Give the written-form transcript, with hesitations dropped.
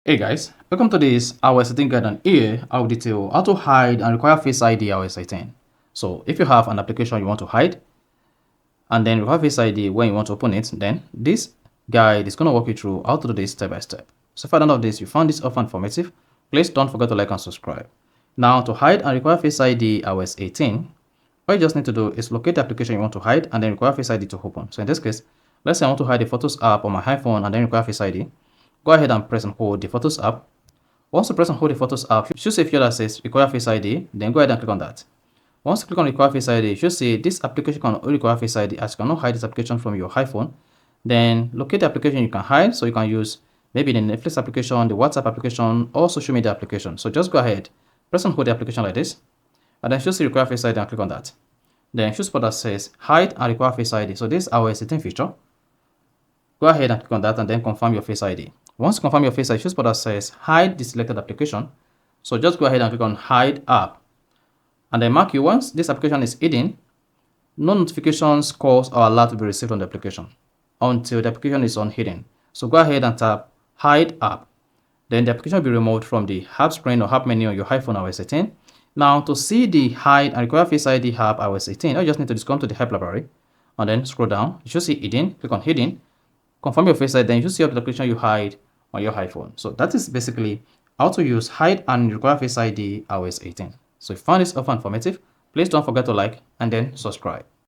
Hey guys, welcome to this iOS 18 guide, and here I will detail how to hide and require Face ID iOS 18. So if you have an application you want to hide and then require Face ID when you want to open it, then this guide is going to walk you through how to do this step by step. So if I don't know this, you found this often informative, please don't forget to like and subscribe. Now to hide and require Face ID iOS 18, all you just need to do is locate the application you want to hide and then require Face ID to open. So in this case, let's say I want to hide the Photos app on my iPhone and then require Face ID. Go ahead and press and hold the Photos app. Once you press and hold the Photos app, you should see a field that says require Face ID, then go ahead and click on that. Once you click on require Face ID, you should see this application can only require Face ID as you cannot hide this application from your iPhone. Then locate the application you can hide, so you can use maybe the Netflix application, the WhatsApp application, or social media application. So just go ahead, press and hold the application like this, and then you should see require Face ID and click on that. Then you should spot that says hide and require Face ID. So this is our setting feature. Go ahead and click on that and then confirm your Face ID. Once you confirm your Face ID, choose spot that says hide the selected application. So just go ahead and click on hide app. And then mark you once this application is hidden, no notifications, calls, or alert will be received on the application until the application is unhidden. So go ahead and tap hide app. Then the application will be removed from the app screen or app menu on your iPhone iOS 18. Now to see the hide and require Face ID app iOS 18, you just need to just come to the help library and then scroll down. You should see hidden, click on hidden. Confirm your Face ID, then you should see the application you hide on your iPhone. So that is basically how to use hide and require Face ID iOS 18. So if you found this offer informative, please don't forget to like and then subscribe.